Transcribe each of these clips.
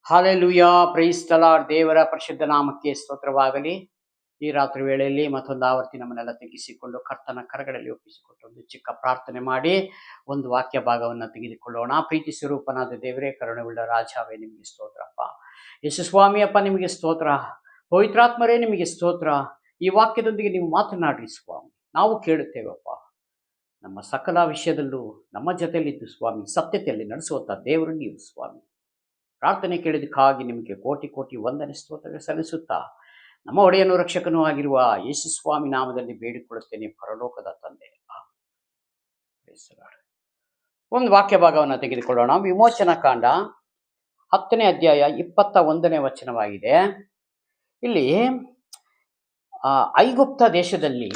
Hallelujah, praise the lord. ದೇವರ ಪರಿಶುದ್ಧ ನಾಮಕ್ಕೆ ಸ್ತೋತ್ರವಾಗಲಿ. ಈ ರಾತ್ರಿ ವೇಳೆಯಲ್ಲಿ ಮತ್ತೊಂದು ಆವರ್ತಿ ನಮ್ಮನ್ನೆಲ್ಲ ತೆಗೆಸಿಕೊಂಡು ಕರ್ತನ ಕರಗಳಲ್ಲಿ ಒಪ್ಪಿಸಿಕೊಟ್ಟು ಒಂದು ಚಿಕ್ಕ ಪ್ರಾರ್ಥನೆ ಮಾಡಿ ಒಂದು ವಾಕ್ಯ ಭಾಗವನ್ನು ತೆಗೆದುಕೊಳ್ಳೋಣ. ಪ್ರೀತಿ ಸ್ವರೂಪನಾದ ದೇವರೇ, ಕರುಣೆಯುಳ್ಳ ರಾಜಾವೇ, ನಿಮಗೆ ಸ್ತೋತ್ರಪ್ಪ. ಯೇಸು ಸ್ವಾಮಿಯಪ್ಪ, ನಿಮಗೆ ಸ್ತೋತ್ರ. ಪವಿತ್ರಾತ್ಮರೇ, ನಿಮಗೆ ಸ್ತೋತ್ರ. ಈ ವಾಕ್ಯದೊಂದಿಗೆ ನೀವು ಮಾತನಾಡ್ರಿ ಸ್ವಾಮಿ, ನಾವು ಕೇಳುತ್ತೇವಪ್ಪ. ನಮ್ಮ ಸಕಲ ವಿಷಯದಲ್ಲೂ ನಮ್ಮ ಜೊತೆಯಲ್ಲಿದ್ದು ಸ್ವಾಮಿ, ಸತ್ಯತೆಯಲ್ಲಿ ನಡೆಸುವಂಥ ದೇವರು ನೀವು ಸ್ವಾಮಿ. ಪ್ರಾರ್ಥನೆ ಕೇಳಿದಕ್ಕಾಗಿ ನಿಮಗೆ ಕೋಟಿ ಕೋಟಿ ವಂದನೆ ಸ್ತೋತ್ರ ಸಲ್ಲಿಸುತ್ತಾ ನಮ್ಮ ಒಡೆಯನು ರಕ್ಷಕನೂ ಆಗಿರುವ ಯೇಸು ಸ್ವಾಮಿ ನಾಮದಲ್ಲಿ ಬೇಡಿಕೊಳ್ಳುತ್ತೇನೆ, ಪರಲೋಕದ ತಂದೆ. ಒಂದು ವಾಕ್ಯ ಭಾಗವನ್ನು ತೆಗೆದುಕೊಳ್ಳೋಣ. ವಿಮೋಚನಾ ಕಾಂಡ 10ನೇ ಅಧ್ಯಾಯ 21ನೇ ವಚನವಾಗಿದೆ. ಇಲ್ಲಿ ಐಗುಪ್ತ ದೇಶದಲ್ಲಿ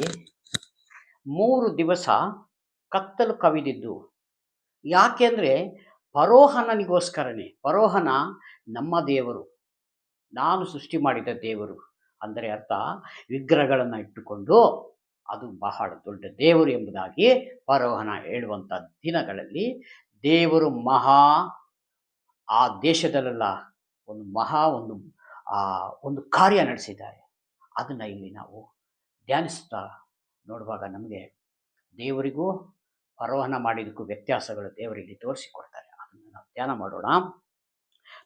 3 ದಿವಸ ಕತ್ತಲು ಕವಿದಿದ್ದು. ಯಾಕೆಂದ್ರೆ ಫರೋಹನನಿಗೋಸ್ಕರನೇ. ಫರೋಹನ ನಮ್ಮ ದೇವರು, ನಾನು ಸೃಷ್ಟಿ ಮಾಡಿದ ದೇವರು ಅಂದರೆ ಅರ್ಥ ವಿಗ್ರಹಗಳನ್ನು ಇಟ್ಟುಕೊಂಡು ಅದು ಬಹಳ ದೊಡ್ಡ ದೇವರು ಎಂಬುದಾಗಿ ಫರೋಹನ ಹೇಳುವಂಥ ದಿನಗಳಲ್ಲಿ ದೇವರು ಆ ದೇಶದಲ್ಲೆಲ್ಲ ಒಂದು ಕಾರ್ಯ ನಡೆಸಿದ್ದಾರೆ. ಅದನ್ನು ಇಲ್ಲಿ ನಾವು ಧ್ಯಾನಿಸ್ತಾ ನೋಡುವಾಗ ನಮಗೆ ದೇವರಿಗೂ ಫರೋಹನ ಮಾಡಿದಕ್ಕೂ ವ್ಯತ್ಯಾಸಗಳು ದೇವರಿಗೆ ತೋರಿಸಿಕೊಡ್ತಾರೆ. ಅದನ್ನು ನಾವು ಧ್ಯಾನ ಮಾಡೋಣ.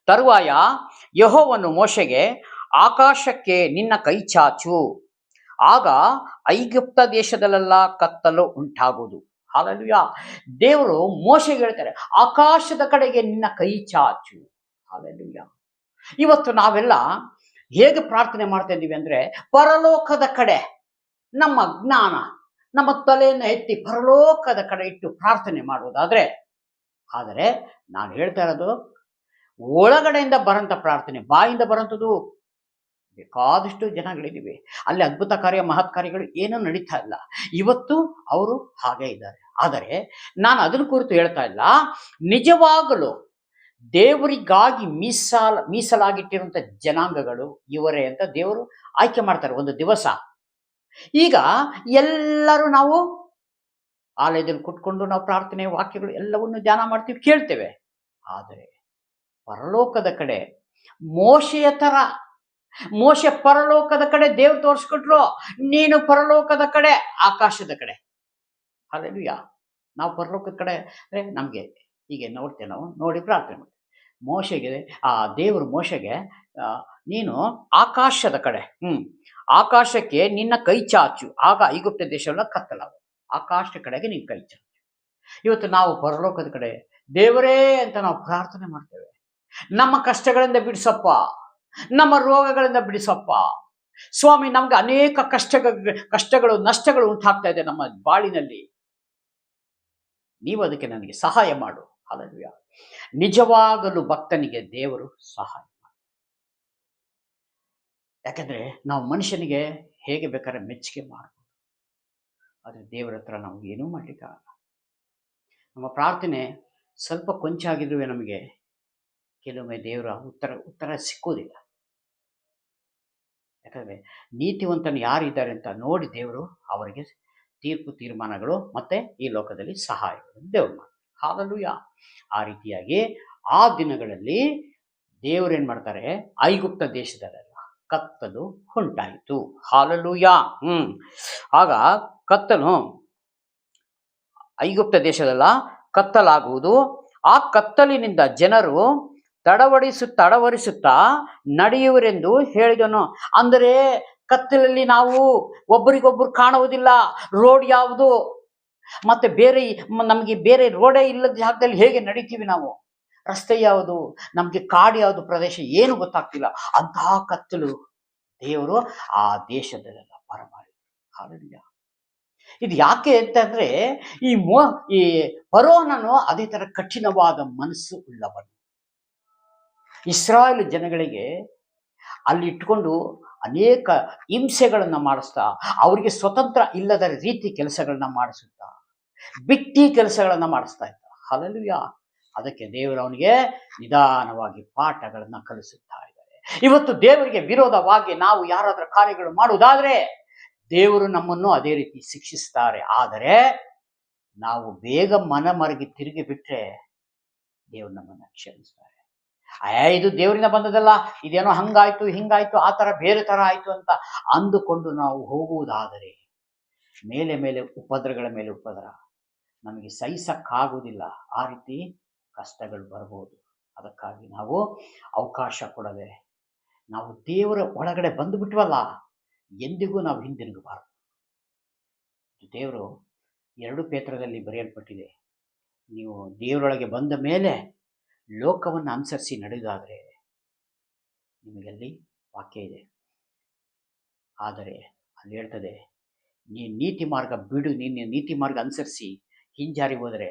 ತರುವಾಯ ಯೆಹೋವನು ಮೋಶೆಗೆ, ಆಕಾಶಕ್ಕೆ ನಿನ್ನ ಕೈ ಚಾಚು, ಆಗ ಐಗುಪ್ತ ದೇಶದಲ್ಲೆಲ್ಲ ಕತ್ತಲು ಉಂಟಾಗುವುದು. ಹಾಲೆಲೂಯಾ. ದೇವರು ಮೋಶೆಗೆ ಹೇಳ್ತಾರೆ, ಆಕಾಶದ ಕಡೆಗೆ ನಿನ್ನ ಕೈ ಚಾಚು. ಹಾಲೆಲೂಯಾ. ಇವತ್ತು ನಾವೆಲ್ಲ ಹೇಗೆ ಪ್ರಾರ್ಥನೆ ಮಾಡ್ತಾ ಇದ್ದೀವಿ ಅಂದ್ರೆ, ಪರಲೋಕದ ಕಡೆ ನಮ್ಮ ಜ್ಞಾನ, ನಮ್ಮ ತಲೆಯನ್ನು ಎತ್ತಿ ಪರಲೋಕದ ಕಡೆ ಇಟ್ಟು ಪ್ರಾರ್ಥನೆ ಮಾಡುವುದಾದ್ರೆ, ಆದರೆ ನಾನು ಹೇಳ್ತಾ ಇರೋದು ಒಳಗಡೆಯಿಂದ ಬರಂತ ಪ್ರಾರ್ಥನೆ. ಬಾಯಿಂದ ಬರಂಥದ್ದು ಬೇಕಾದಷ್ಟು ಜನಗಳಿದ್ದೀವಿ, ಅಲ್ಲಿ ಅದ್ಭುತ ಕಾರ್ಯ ಮಹತ್ ಕಾರ್ಯಗಳು ಏನೂ ನಡೀತಾ ಇಲ್ಲ. ಇವತ್ತು ಅವರು ಹಾಗೆ ಇದ್ದಾರೆ. ಆದರೆ ನಾನು ಅದನ್ನು ಕುರಿತು ಹೇಳ್ತಾ ಇಲ್ಲ. ನಿಜವಾಗಲೂ ದೇವರಿಗಾಗಿ ಮೀಸಲಾಗಿಟ್ಟಿರುವಂಥ ಜನಾಂಗಗಳು ಇವರೇ ಅಂತ ದೇವರು ಆಯ್ಕೆ ಮಾಡ್ತಾರೆ ಒಂದು ದಿವಸ. ಈಗ ಎಲ್ಲರೂ ನಾವು ಆಲಯದಲ್ಲಿ ಕುತ್ಕೊಂಡು ನಾವು ಪ್ರಾರ್ಥನೆ ವಾಕ್ಯಗಳು ಎಲ್ಲವನ್ನು ಧ್ಯಾನ ಮಾಡ್ತೀವಿ, ಕೇಳ್ತೇವೆ. ಆದರೆ ಪರಲೋಕದ ಕಡೆ ಮೋಶೆಯ ತರ, ಮೋಶೆ ಪರಲೋಕದ ಕಡೆ ದೇವ್ರು ತೋರಿಸ್ಕೊಟ್ರು, ನೀನು ಪರಲೋಕದ ಕಡೆ, ಆಕಾಶದ ಕಡೆ. ಹಾಲೆಲೂಯಾ. ನಾವು ಪರಲೋಕದ ಕಡೆ ಅಂದರೆ ನಮಗೆ ಹೀಗೆ ನೋಡ್ತೇವೆ, ನಾವು ನೋಡಿ ಪ್ರಾರ್ಥನೆ ಮಾಡ್ತೇವೆ. ದೇವರು ಮೋಶೆಗೆ, ನೀನು ಆಕಾಶದ ಕಡೆ, ಆಕಾಶಕ್ಕೆ ನಿನ್ನ ಕೈ ಚಾಚು, ಆಗ ಐಗುಪ್ತ ದೇಶವೆಲ್ಲ ಕತ್ತಲಾಗು. ಆಕಾಶದ ಕಡೆಗೆ ನಿನ್ನ ಕೈ ಚಾಚು. ಇವತ್ತು ನಾವು ಪರಲೋಕದ ಕಡೆ ದೇವರೇ ಅಂತ ನಾವು ಪ್ರಾರ್ಥನೆ ಮಾಡ್ತೇವೆ. ನಮ್ಮ ಕಷ್ಟಗಳಿಂದ ಬಿಡಿಸಪ್ಪ, ನಮ್ಮ ರೋಗಗಳಿಂದ ಬಿಡಿಸಪ್ಪ ಸ್ವಾಮಿ. ನಮ್ಗೆ ಅನೇಕ ಕಷ್ಟಗಳು ನಷ್ಟಗಳು ಉಂಟಾಗ್ತಾ ಇದೆ ನಮ್ಮ ಬಾಳಿನಲ್ಲಿ, ನೀವು ಅದಕ್ಕೆ ನನಗೆ ಸಹಾಯ ಮಾಡು. ಹಾಲೆಲೂಯಾ. ನಿಜವಾಗಲೂ ಭಕ್ತನಿಗೆ ದೇವರು ಸಹಾಯ ಮಾಡಿ. ಯಾಕಂದ್ರೆ ನಾವು ಮನುಷ್ಯನಿಗೆ ಹೇಗೆ ಬೇಕಾದ್ರೆ ಮೆಚ್ಚುಗೆ ಮಾಡ್ಬೋದು, ಆದರೆ ದೇವರ ಹತ್ರ ನಾವು ಏನೂ ಮಾಡಲಿಕ್ಕಾಗಲ್ಲ. ನಮ್ಮ ಪ್ರಾರ್ಥನೆ ಸ್ವಲ್ಪ ಕೊಂಚ ಆಗಿದ್ರೂ ನಮಗೆ ಕೆಲವೊಮ್ಮೆ ದೇವರ ಉತ್ತರ ಸಿಕ್ಕುವುದಿಲ್ಲ. ಯಾಕಂದರೆ ನೀತಿವಂತನು ಯಾರಿದ್ದಾರೆ ಅಂತ ನೋಡಿ ದೇವರು ಅವರಿಗೆ ತೀರ್ಮಾನಗಳು ಮತ್ತೆ ಈ ಲೋಕದಲ್ಲಿ ಸಹಾಯಗಳನ್ನು ದೇವರು ಮಾಡ್ತಾರೆ. ಹಾಲೆಲೂಯಾ. ಆ ರೀತಿಯಾಗಿ ಆ ದಿನಗಳಲ್ಲಿ ದೇವರೇನು ಮಾಡ್ತಾರೆ, ಐಗುಪ್ತ ದೇಶದಲ್ಲೆಲ್ಲ ಕತ್ತಲು ಉಂಟಾಯಿತು. ಹಾಲೆಲೂಯಾ. ಆಗ ಕತ್ತಲು ಐಗುಪ್ತ ದೇಶದಲ್ಲ ಕತ್ತಲಾಗುವುದು. ಆ ಕತ್ತಲಿನಿಂದ ಜನರು ತಡವರಿಸುತ್ತಾ ನಡೆಯುವರೆಂದು ಹೇಳಿದನು. ಅಂದರೆ ಕತ್ತಲಲ್ಲಿ ನಾವು ಒಬ್ಬರಿಗೊಬ್ಬರು ಕಾಣುವುದಿಲ್ಲ. ರೋಡ್ ಯಾವುದು, ಮತ್ತೆ ನಮಗೆ ಬೇರೆ ರೋಡೇ ಇಲ್ಲದ ಜಾಗದಲ್ಲಿ ಹೇಗೆ ನಡೀತೀವಿ ನಾವು, ರಸ್ತೆ ಯಾವುದು, ನಮಗೆ ಕಾಡು ಯಾವುದು, ಪ್ರದೇಶ ಏನು ಗೊತ್ತಾಗ್ತಿಲ್ಲ. ಅಂತಹ ಕತ್ತಲು ದೇವರು ಆ ದೇಶದಲ್ಲೆಲ್ಲ ಬರಮಾಡಿದರು. ಹಾಲೆಲೂಯಾ. ಇದು ಯಾಕೆ ಅಂತಂದ್ರೆ, ಈ ಫರೋಹನನು ಅದೇ ತರ ಕಠಿಣವಾದ ಮನಸ್ಸು ಉಳ್ಳವನು. ಇಸ್ರಾಯೇಲ್ ಜನಗಳಿಗೆ ಅಲ್ಲಿ ಇಟ್ಕೊಂಡು ಅನೇಕ ಹಿಂಸೆಗಳನ್ನ ಮಾಡಿಸ್ತಾ, ಅವರಿಗೆ ಸ್ವತಂತ್ರ ಇಲ್ಲದ ರೀತಿ ಕೆಲಸಗಳನ್ನ ಮಾಡಿಸುತ್ತಾ, ಬಿಟ್ಟಿ ಕೆಲಸಗಳನ್ನ ಮಾಡಿಸ್ತಾ ಇದ್ದ. ಹಾಲೆಲೂಯಾ. ಅದಕ್ಕೆ ದೇವರು ಅವನಿಗೆ ನಿಧಾನವಾಗಿ ಪಾಠಗಳನ್ನ ಕಲಿಸುತ್ತಾ ಇದ್ದಾರೆ. ಇವತ್ತು ದೇವರಿಗೆ ವಿರೋಧವಾಗಿ ನಾವು ಯಾರಾದ್ರೂ ಕಾರ್ಯಗಳು ಮಾಡುವುದಾದ್ರೆ ದೇವರು ನಮ್ಮನ್ನು ಅದೇ ರೀತಿ ಶಿಕ್ಷಿಸ್ತಾರೆ. ಆದರೆ ನಾವು ಬೇಗ ಮನಮರಗಿ ತಿರುಗಿ ಬಿಟ್ರೆ ದೇವರು ನಮ್ಮನ್ನು ಕ್ಷಮಿಸ್ತಾರೆ. ಇದು ದೇವರಿಂದ ಬಂದದಲ್ಲ, ಇದೇನೋ ಹಂಗಾಯ್ತು ಹಿಂಗಾಯ್ತು ಆ ಥರ ಬೇರೆ ಥರ ಆಯ್ತು ಅಂತ ಅಂದುಕೊಂಡು ನಾವು ಹೋಗುವುದಾದರೆ ಮೇಲೆ ಮೇಲೆ ಉಪದ್ರಗಳ ಮೇಲೆ ಉಪದ್ರ, ನಮಗೆ ಸಹಿಸಕ್ಕಾಗುವುದಿಲ್ಲ. ಆ ರೀತಿ ಕಷ್ಟಗಳು ಬರ್ಬೋದು. ಅದಕ್ಕಾಗಿ ನಾವು ಅವಕಾಶ ಕೊಡದೆ ನಾವು ದೇವರ ಒಳಗಡೆ ಬಂದುಬಿಟ್ವಲ್ಲ, ಎಂದಿಗೂ ನಾವು ಹಿಂದಿರುಗಬಾರದು. ದೇವರು 2 ಪೇತ್ರದಲ್ಲಿ ಬರೆಯಲ್ಪಟ್ಟಿದೆ, ನೀವು ದೇವರೊಳಗೆ ಬಂದ ಮೇಲೆ ಲೋಕವನ್ನು ಅನುಸರಿಸಿ ನಡೆಯುವುದಾದರೆ, ನಿಮಗಲ್ಲಿ ವಾಕ್ಯ ಇದೆ. ಆದರೆ ಅಲ್ಲಿ ಹೇಳ್ತದೆ, ನೀನು ನೀತಿ ಮಾರ್ಗ ಬಿಡು, ನೀನು ನೀತಿ ಮಾರ್ಗ ಅನುಸರಿಸಿ ಹಿಂಜಾರಿ ಹೋದರೆ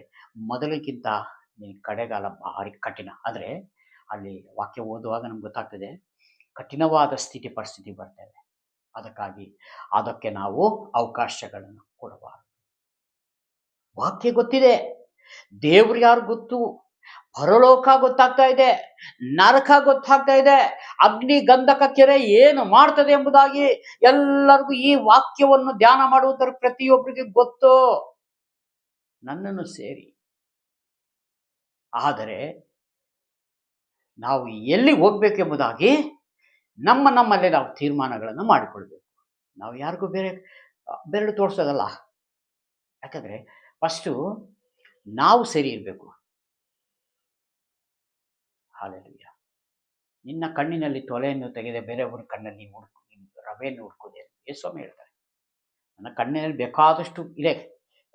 ಮೊದಲಿಗಿಂತ ನಿನ್ನ ಕಡೆಗಾಲ ಭಾರಿ ಕಠಿಣ. ಆದರೆ ಅಲ್ಲಿ ವಾಕ್ಯ ಓದುವಾಗ ನಮ್ಗೆ ಗೊತ್ತಾಗ್ತದೆ, ಕಠಿಣವಾದ ಸ್ಥಿತಿ ಪರಿಸ್ಥಿತಿ ಬರ್ತವೆ. ಅದಕ್ಕಾಗಿ ಅದಕ್ಕೆ ನಾವು ಅವಕಾಶಗಳನ್ನು ಕೊಡಬಾರದು. ವಾಕ್ಯ ಗೊತ್ತಿದೆ, ದೇವ್ರು ಯಾರು ಗೊತ್ತು, ಪರಲೋಕ ಗೊತ್ತಾಗ್ತಾ ಇದೆ, ನರಕ ಗೊತ್ತಾಗ್ತಾ ಇದೆ, ಅಗ್ನಿ ಗಂಧಕ ಕೆರೆ ಏನು ಮಾಡ್ತದೆ ಎಂಬುದಾಗಿ ಎಲ್ಲರಿಗೂ ಈ ವಾಕ್ಯವನ್ನು ಧ್ಯಾನ ಮಾಡುವುದರ ಪ್ರತಿಯೊಬ್ಬರಿಗೆ ಗೊತ್ತು, ನನ್ನನ್ನು ಸೇರಿ. ಆದರೆ ನಾವು ಎಲ್ಲಿ ಹೋಗ್ಬೇಕೆಂಬುದಾಗಿ ನಮ್ಮಲ್ಲೇ ನಾವು ತೀರ್ಮಾನಗಳನ್ನು ಮಾಡಿಕೊಳ್ಬೇಕು. ನಾವು ಯಾರಿಗೂ ಬೆರಳು ತೋರಿಸೋದಲ್ಲ. ಯಾಕಂದರೆ ಫಸ್ಟು ನಾವು ಸರಿ ಇರಬೇಕು. ಹಾಲೆಲೂಯಾ. ನಿನ್ನ ಕಣ್ಣಿನಲ್ಲಿ ತೊಲೆಯನ್ನು ತೆಗೆದ ಬೇರೆಯವ್ರ ಕಣ್ಣಲ್ಲಿ ರವೆಯನ್ನು ಹುಡುಕುವುದೇ ಯೇಸುಸ್ವಾಮಿ ಹೇಳ್ತಾರೆ. ನನ್ನ ಕಣ್ಣಿನಲ್ಲಿ ಬೇಕಾದಷ್ಟು ಇದೆ,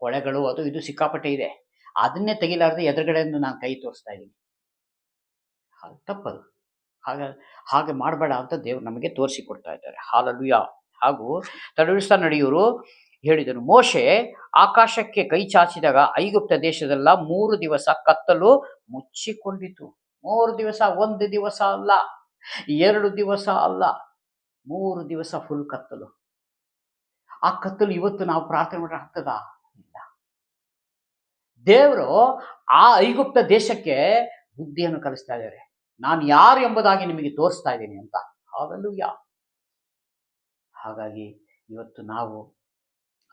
ಕೊಳೆಗಳು ಅದು ಇದು ಸಿಕ್ಕಾಪಟ್ಟೆ ಇದೆ, ಅದನ್ನೇ ತೆಗಿಲಾರ್ದೆ ಎದುರುಗಡೆಯಿಂದ ನಾನು ಕೈ ತೋರಿಸ್ತಾ ಇದ್ದೀನಿ. ತಪ್ಪದು. ಹಾಗೆ ಮಾಡಬೇಡ ಅಂತ ದೇವರು ನಮಗೆ ತೋರಿಸಿಕೊಡ್ತಾ ಇದ್ದಾರೆ. ಹಾಲೆಲೂಯಾ. ಹಾಗೂ ತಡವಿಸ್ತಾ ನಡೆಯುವರು ಹೇಳಿದರು, ಮೋಶೆ ಆಕಾಶಕ್ಕೆ ಕೈ ಚಾಚಿದಾಗ ಐಗುಪ್ತ ದೇಶದೆಲ್ಲ 3 ದಿವಸ ಕತ್ತಲು ಮುಚ್ಚಿಕೊಂಡಿತು. 3 ದಿವಸ, 1 ದಿವಸ ಅಲ್ಲ, 2 ದಿವಸ ಅಲ್ಲ, 3 ದಿವಸ ಫುಲ್ ಕತ್ತಲು. ಆ ಕತ್ತಲು ಇವತ್ತು ನಾವು ಪ್ರಾರ್ಥನೆ ಮಾಡಿದ್ರೆ ಆಗ್ತದ? ಇಲ್ಲ. ದೇವರು ಆ ಐಗುಪ್ತ ದೇಶಕ್ಕೆ ಬುದ್ಧಿಯನ್ನು ಕಲಿಸ್ತಾ ಇದ್ದಾರೆ. ನಾನು ಯಾರು ಎಂಬುದಾಗಿ ನಿಮಗೆ ತೋರಿಸ್ತಾ ಇದ್ದೀನಿ ಅಂತ. ಹಾಲೆಲೂಯಾ. ಹಾಗಾಗಿ ಇವತ್ತು ನಾವು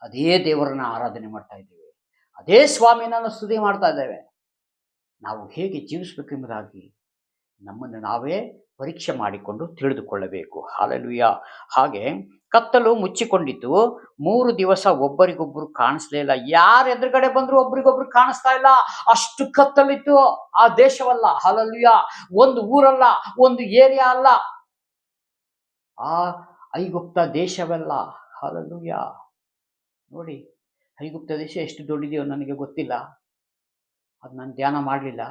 ಅದೇ ದೇವರನ್ನ ಆರಾಧನೆ ಮಾಡ್ತಾ ಇದ್ದೇವೆ, ಅದೇ ಸ್ವಾಮಿನನ್ನು ಸ್ತುತಿ ಮಾಡ್ತಾ ಇದ್ದೇವೆ. ನಾವು ಹೇಗೆ ಜೀವಿಸಬೇಕೆಂಬುದಾಗಿ ನಮ್ಮನ್ನು ನಾವೇ ಪರೀಕ್ಷೆ ಮಾಡಿಕೊಂಡು ತಿಳಿದುಕೊಳ್ಳಬೇಕು. ಹಾಲೆಲೂಯಾ. ಹಾಗೆ ಕತ್ತಲು ಮುಚ್ಚಿಕೊಂಡಿತ್ತು, 3 ದಿವಸ ಒಬ್ಬರಿಗೊಬ್ಬರು ಕಾಣಿಸ್ಲೇ ಇಲ್ಲ. ಯಾರು ಎದುರುಗಡೆ ಬಂದ್ರು ಒಬ್ರಿಗೊಬ್ರು ಕಾಣಿಸ್ತಾ ಇಲ್ಲ, ಅಷ್ಟು ಕತ್ತಲಿತ್ತು ಆ ದೇಶವಲ್ಲ. ಹಾಲೆಲೂಯಾ. ಒಂದು ಊರಲ್ಲ, ಒಂದು ಏರಿಯಾ ಅಲ್ಲ, ಆ ಐಗುಪ್ತ ದೇಶವಲ್ಲ. ಹಾಲೆಲೂಯಾ. ನೋಡಿ, ಐಗುಪ್ತ ದೇಶ ಎಷ್ಟು ದೊಡ್ಡದೆಯೋ ನನಗೆ ಗೊತ್ತಿಲ್ಲ, ಅದು ನಾನು ಧ್ಯಾನ ಮಾಡಲಿಲ್ಲ.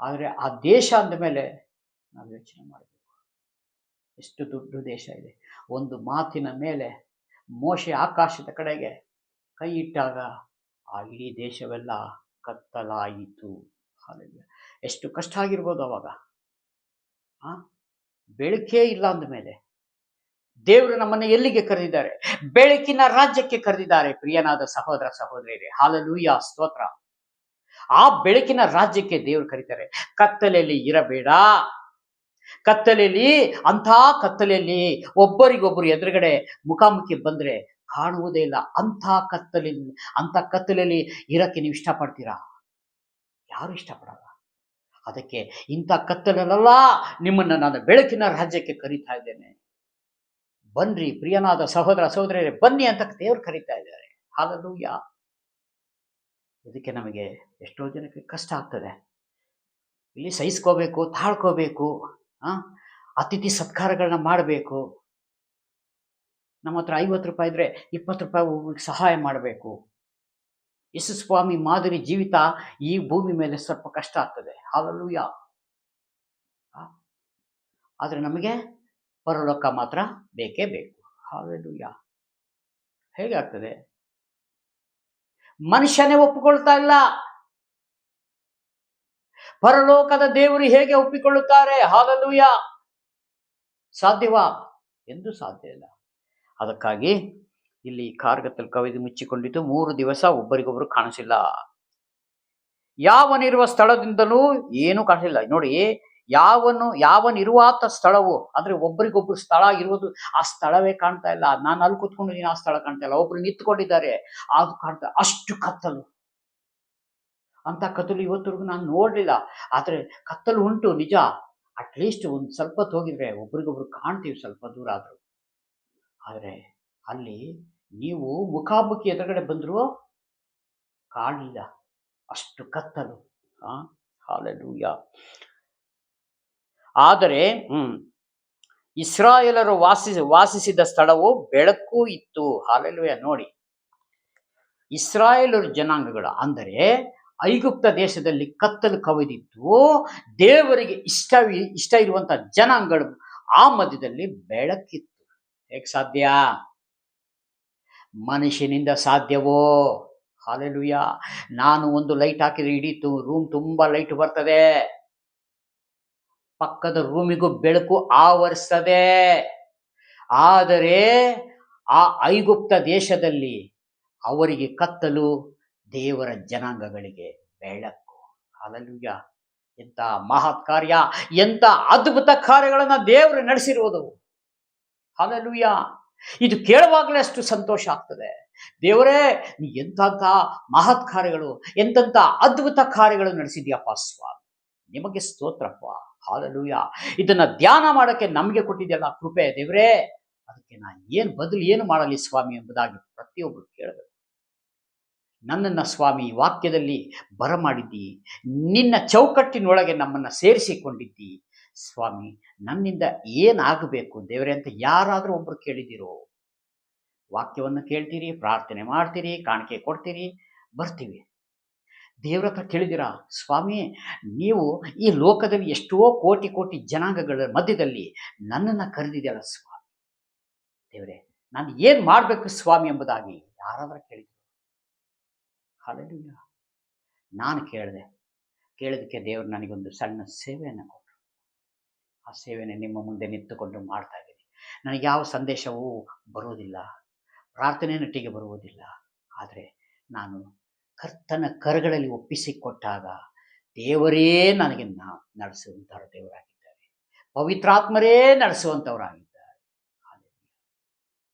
ಆದರೆ ಆ ದೇಶ ಅಂದಮೇಲೆ ನಾವು ಯೋಚನೆ ಮಾಡಬೇಕು, ಎಷ್ಟು ದೊಡ್ಡ ದೇಶ ಇದೆ. ಒಂದು ಮಾತಿನ ಮೇಲೆ ಮೋಶೆ ಆಕಾಶದ ಕಡೆಗೆ ಕೈ ಇಟ್ಟಾಗ ಆ ಇಡೀ ದೇಶವೆಲ್ಲ ಕತ್ತಲಾಯಿತು. ಹಾಲೆಲೂಯಾ. ಎಷ್ಟು ಕಷ್ಟ ಆಗಿರ್ಬೋದು ಅವಾಗ. ಬೆಳಕೇ ಇಲ್ಲ ಅಂದಮೇಲೆ ದೇವರು ನಮ್ಮನ್ನು ಎಲ್ಲಿಗೆ ಕರೆದಿದ್ದಾರೆ? ಬೆಳಕಿನ ರಾಜ್ಯಕ್ಕೆ ಕರೆದಿದ್ದಾರೆ. ಪ್ರಿಯನಾದ ಸಹೋದರ ಸಹೋದರಿಯರೇ, ಹಾಲೆಲೂಯಾ, ಸ್ತೋತ್ರ. ಆ ಬೆಳಕಿನ ರಾಜ್ಯಕ್ಕೆ ದೇವರು ಕರೀತಾರೆ. ಕತ್ತಲೆಯಲ್ಲಿ ಇರಬೇಡ. ಕತ್ತಲೆಯಲ್ಲಿ, ಅಂಥ ಕತ್ತಲೆಯಲ್ಲಿ ಒಬ್ಬರಿಗೊಬ್ಬರು ಎದುರುಗಡೆ ಮುಖಾಮುಖಿ ಬಂದ್ರೆ ಕಾಣುವುದೇ ಇಲ್ಲ. ಅಂಥ ಕತ್ತಲೆಯಲ್ಲಿ ಇರಕ್ಕೆ ನೀವು ಇಷ್ಟಪಡ್ತೀರಾ? ಯಾರು ಇಷ್ಟಪಡಲ್ಲ. ಅದಕ್ಕೆ ಇಂಥ ಕತ್ತಲೆಲ್ಲ ನಿಮ್ಮನ್ನು ನಾನು ಬೆಳಕಿನ ರಾಜ್ಯಕ್ಕೆ ಕರೀತಾ ಇದ್ದೇನೆ. ಬನ್ರಿ ಪ್ರಿಯನಾದ ಸಹೋದರ ಸಹೋದರಿಯರೇ, ಬನ್ನಿ ಅಂತ ದೇವರು ಕರೀತಾ ಇದ್ದಾರೆ. ಹಾಲೆಲೂಯಾ. ಇದಕ್ಕೆ ನಮಗೆ ಎಷ್ಟೋ ಜನಕ್ಕೆ ಕಷ್ಟ ಆಗ್ತದೆ. ಇಲ್ಲಿ ಸಹಿಸ್ಕೋಬೇಕು, ತಾಳ್ಕೋಬೇಕು, ಅತಿಥಿ ಸತ್ಕಾರಗಳನ್ನ ಮಾಡಬೇಕು. ನಮ್ಮ ಹತ್ರ 50 ರೂಪಾಯಿ ಇದ್ರೆ 20 ರೂಪಾಯಿ ಸಹಾಯ ಮಾಡಬೇಕು. ಯೇಸು ಸ್ವಾಮಿ ಮಾದರಿ ಜೀವಿತ ಈ ಭೂಮಿ ಮೇಲೆ ಸ್ವಲ್ಪ ಕಷ್ಟ ಆಗ್ತದೆ. ಹಾಲೆಲೂಯಾ. ಆದರೆ ನಮಗೆ ಪರಲೋಕ ಮಾತ್ರ ಬೇಕೇ ಬೇಕು. ಹಾಲೆಲೂಯಾ. ಹೇಗೆ ಆಗ್ತದೆ? ಮನುಷ್ಯನೇ ಒಪ್ಪಿಕೊಳ್ತಾ ಇಲ್ಲ. ಪರಲೋಕದ ದೇವರು ಹೇಗೆ ಒಪ್ಪಿಕೊಳ್ಳುತ್ತಾರೆ? ಹಾಲೆಲೂಯಾ. ಸಾಧ್ಯವಾ? ಎಂದು ಸಾಧ್ಯ ಇಲ್ಲ. ಅದಕ್ಕಾಗಿ ಇಲ್ಲಿ ಕಾರ್ಗತ್ತಲು ಕವಿದು ಮುಚ್ಚಿಕೊಂಡಿತು, 3 ದಿವಸ ಒಬ್ಬರಿಗೊಬ್ಬರು ಕಾಣಿಸಿಲ್ಲ. ಯಾವನಿರುವ ಸ್ಥಳದಿಂದಲೂ ಏನೂ ಕಾಣಿಸಿಲ್ಲ. ನೋಡಿ, ಯಾವನಿರುವಾತ ಸ್ಥಳವು ಅಂದ್ರೆ ಒಬ್ಬರಿಗೊಬ್ರು ಸ್ಥಳ ಇರುವುದು, ಆ ಸ್ಥಳವೇ ಕಾಣ್ತಾ ಇಲ್ಲ. ನಾನು ಅಲ್ಲಿ ಕೂತ್ಕೊಂಡಿದ್ದೀನಿ, ಆ ಸ್ಥಳ ಕಾಣ್ತಾ ಇಲ್ಲ. ಒಬ್ರು ನಿಂತ್ಕೊಂಡಿದ್ದಾರೆ, ಅದು ಕಾಣ್ತಾ, ಅಷ್ಟು ಕತ್ತಲು. ಅಂತ ಕತ್ತಲು ಇವತ್ತರೆಗೂ ನಾನು ನೋಡ್ಲಿಲ್ಲ. ಆದ್ರೆ ಕತ್ತಲು ಉಂಟು ನಿಜ, ಅಟ್ಲೀಸ್ಟ್ ಒಂದು ಸ್ವಲ್ಪ ಹೊತ್ತು ಹೋಗಿದ್ರೆ ಒಬ್ರಿಗೊಬ್ರು ಕಾಣ್ತೀವಿ ಸ್ವಲ್ಪ ದೂರ ಆದರೂ. ಆದರೆ ಅಲ್ಲಿ ನೀವು ಮುಖಾಮುಖಿ ಎದುರುಗಡೆ ಬಂದರೂ ಕಾಣಲಿಲ್ಲ, ಅಷ್ಟು ಕತ್ತಲು. ಹಾಲೆಲೂಯಾ. ಆದರೆ ಇಸ್ರಾಯೇಲರು ವಾಸಿಸಿದ ಸ್ಥಳವು ಬೆಳಕು ಇತ್ತು. ಹಾಲೆಲೂಯಾ. ನೋಡಿ, ಇಸ್ರಾಯೇಲರ ಜನಾಂಗಗಳು ಅಂದರೆ ಐಗುಪ್ತ ದೇಶದಲ್ಲಿ ಕತ್ತಲು ಕವಿದಿದ್ದು, ದೇವರಿಗೆ ಇಷ್ಟ ಇರುವಂತ ಜನಾಂಗಗಳು ಆ ಮಧ್ಯದಲ್ಲಿ ಬೆಳಕಿತ್ತು. ಹೇಗೆ ಸಾಧ್ಯ? ಮನುಷ್ಯನಿಂದ ಸಾಧ್ಯವೋ? ಹಾಲೆಲೂಯಾ. ನಾನು ಒಂದು ಲೈಟ್ ಹಾಕಿದ್ರೆ ಇಡೀ ರೂಮ್ ತುಂಬಾ ಲೈಟ್ ಬರ್ತದೆ, ಪಕ್ಕದ ರೂಮಿಗೂ ಬೆಳಕು ಆವರಿಸ್ತದೆ. ಆದರೆ ಆ ಐಗುಪ್ತ ದೇಶದಲ್ಲಿ ಅವರಿಗೆ ಕತ್ತಲು, ದೇವರ ಜನಾಂಗಗಳಿಗೆ ಬೆಳಕು. ಹಾಲೆಲೂಯಾ. ಎಂತ ಮಹತ್ ಕಾರ್ಯ, ಎಂತ ಅದ್ಭುತ ಕಾರ್ಯಗಳನ್ನ ದೇವರು ನಡೆಸಿರುವುದು. ಹಾಲೆಲೂಯಾ. ಇದು ಕೇಳುವಾಗಲೇ ಅಷ್ಟು ಸಂತೋಷ ಆಗ್ತದೆ. ದೇವರೇ, ನೀ ಎಂತ ಮಹತ್ ಕಾರ್ಯಗಳು, ಎಂತ ಅದ್ಭುತ ಕಾರ್ಯಗಳು ನಡೆಸಿದ್ಯಪ್ಪ ಸ್ವಾಮಿ, ನಿಮಗೆ ಸ್ತೋತ್ರಪ್ಪ. ಹಾಲೆಲೂಯಾ. ಇದನ್ನ ಧ್ಯಾನ ಮಾಡಕ್ಕೆ ನಮಗೆ ಕೊಟ್ಟಿದ್ದೆಲ್ಲ ಕೃಪೆ ದೇವರೇ, ಅದಕ್ಕೆ ನಾನು ಏನು ಮಾಡಲಿ ಸ್ವಾಮಿ ಎಂಬುದಾಗಿ ಪ್ರತಿಯೊಬ್ಬರು ಕೇಳಬೇಕು. ನನ್ನನ್ನು ಸ್ವಾಮಿ ವಾಕ್ಯದಲ್ಲಿ ಬರಮಾಡಿದ್ದಿ, ನಿನ್ನ ಚೌಕಟ್ಟಿನೊಳಗೆ ನಮ್ಮನ್ನು ಸೇರಿಸಿಕೊಂಡಿದ್ದಿ ಸ್ವಾಮಿ. ನನ್ನಿಂದ ಏನಾಗಬೇಕು ದೇವರೇ ಅಂತ ಯಾರಾದರೂ ಒಬ್ರು ಕೇಳಿದಿರೋ? ವಾಕ್ಯವನ್ನು ಕೇಳ್ತೀರಿ, ಪ್ರಾರ್ಥನೆ ಮಾಡ್ತೀರಿ, ಕಾಣಿಕೆ ಕೊಡ್ತೀರಿ, ಬರ್ತೀವಿ. ದೇವರ ಹತ್ರ ಕೇಳಿದಿರಾ, ಸ್ವಾಮಿ ನೀವು ಈ ಲೋಕದಲ್ಲಿ ಎಷ್ಟೋ ಕೋಟಿ ಕೋಟಿ ಜನಾಂಗಗಳ ಮಧ್ಯದಲ್ಲಿ ನನ್ನನ್ನು ಕರೆದಿದ್ದೀರ ಸ್ವಾಮಿ, ದೇವರೇ ನಾನು ಏನು ಮಾಡಬೇಕು ಸ್ವಾಮಿ ಎಂಬುದಾಗಿ ಯಾರಾದರೂ ಕೇಳಿದ್ರು? ಹಾಲೆಲೂಯಾ. ನಾನು ಕೇಳಿದಕ್ಕೆ ದೇವರು ನನಗೊಂದು ಸಣ್ಣ ಸೇವೆಯನ್ನು ಕೊಟ್ಟರು. ಆ ಸೇವೆಯನ್ನು ನಿಮ್ಮ ಮುಂದೆ ನಿಂತುಕೊಂಡು ಮಾಡ್ತಾ ಇದ್ದೀನಿ. ನನಗೆ ಯಾವ ಸಂದೇಶವೂ ಬರುವುದಿಲ್ಲ, ಪ್ರಾರ್ಥನೆಯೊಟ್ಟಿಗೆ ಬರುವುದಿಲ್ಲ. ಆದರೆ ನಾನು ಕರ್ತನ ಕರಗಳಲ್ಲಿ ಒಪ್ಪಿಸಿಕೊಟ್ಟಾಗ ದೇವರೇ ನನಗೆ ನಡೆಸುವಂಥವ್ರ ದೇವರಾಗಿದ್ದಾರೆ, ಪವಿತ್ರಾತ್ಮರೇ ನಡೆಸುವಂಥವರಾಗಿದ್ದಾರೆ.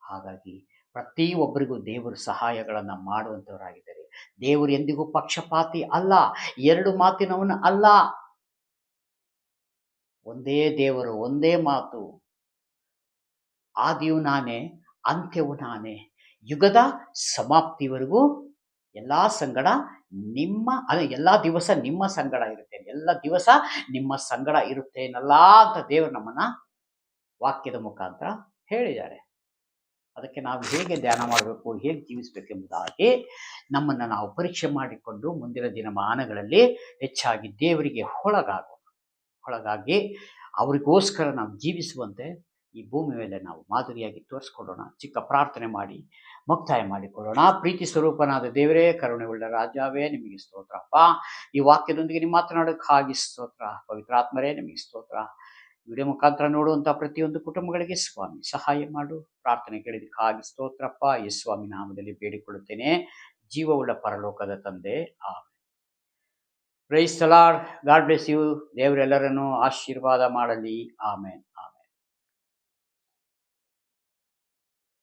ಹಾಗಾಗಿ ಪ್ರತಿಯೊಬ್ಬರಿಗೂ ದೇವರು ಸಹಾಯಗಳನ್ನು ಮಾಡುವಂಥವರಾಗಿದ್ದಾರೆ. ದೇವರು ಎಂದಿಗೂ ಪಕ್ಷಪಾತಿ ಅಲ್ಲ, ಎರಡು ಮಾತಿನವನು ಅಲ್ಲ. ಒಂದೇ ದೇವರು, ಒಂದೇ ಮಾತು. ಆದಿಯು ನಾನೇ, ಅಂತ್ಯವು ನಾನೇ, ಯುಗದ ಸಮಾಪ್ತಿವರೆಗೂ ಎಲ್ಲ ಸಂಗಡ ಎಲ್ಲ ದಿವಸ ನಿಮ್ಮ ಸಂಗಡ ಇರುತ್ತೇನೆ, ಎಲ್ಲ ದಿವಸ ನಿಮ್ಮ ಸಂಗಡ ಇರುತ್ತೇನಲ್ಲ ಅಂತ ದೇವರು ನಮ್ಮನ್ನ ವಾಕ್ಯದ ಮುಖಾಂತರ ಹೇಳಿದ್ದಾರೆ. ಅದಕ್ಕೆ ನಾವು ಹೇಗೆ ಧ್ಯಾನ ಮಾಡಬೇಕು, ಹೇಗೆ ಜೀವಿಸಬೇಕೆಂಬುದಾಗಿ ನಮ್ಮನ್ನು ನಾವು ಪರೀಕ್ಷೆ ಮಾಡಿಕೊಂಡು ಮುಂದಿನ ದಿನಮಾನಗಳಲ್ಲಿ ಹೆಚ್ಚಾಗಿ ದೇವರಿಗೆ ಒಳಗಾಗಿ ಅವರಿಗೋಸ್ಕರ ನಾವು ಜೀವಿಸುವಂತೆ ಈ ಭೂಮಿ ಮೇಲೆ ನಾವು ಮಾದರಿಯಾಗಿ ತೋರಿಸ್ಕೊಡೋಣ. ಚಿಕ್ಕ ಪ್ರಾರ್ಥನೆ ಮಾಡಿ ಮುಕ್ತಾಯ ಮಾಡಿಕೊಳ್ಳೋಣ. ಪ್ರೀತಿ ಸ್ವರೂಪನಾದ ದೇವರೇ, ಕರುಣೆಯುಳ್ಳ ರಾಜಾವೇ, ನಿಮಗೆ ಸ್ತೋತ್ರಪ್ಪ. ಈ ವಾಕ್ಯದೊಂದಿಗೆ ನೀವು ಮಾತನಾಡೋಕ್ಕಾಗಿ ಸ್ತೋತ್ರ. ಪವಿತ್ರಾತ್ಮರೇ, ನಿಮಗೆ ಸ್ತೋತ್ರ. ವಿಡಿಯೋ ಮುಖಾಂತರ ನೋಡುವಂಥ ಪ್ರತಿಯೊಂದು ಕುಟುಂಬಗಳಿಗೆ ಸ್ವಾಮಿ ಸಹಾಯ ಮಾಡು. ಪ್ರಾರ್ಥನೆ ಕೇಳಿದಕ್ಕಾಗಿ ಸ್ತೋತ್ರಪ್ಪ. ಯೇಸು ಸ್ವಾಮಿ ನಾಮದಲ್ಲಿ ಬೇಡಿಕೊಳ್ಳುತ್ತೇನೆ, ಜೀವವುಳ್ಳ ಪರಲೋಕದ ತಂದೆ, amen. Praise the Lord. God bless you. ದೇವರೆಲ್ಲರನ್ನು ಆಶೀರ್ವಾದ ಮಾಡಲಿ. ಆಮೆನ್.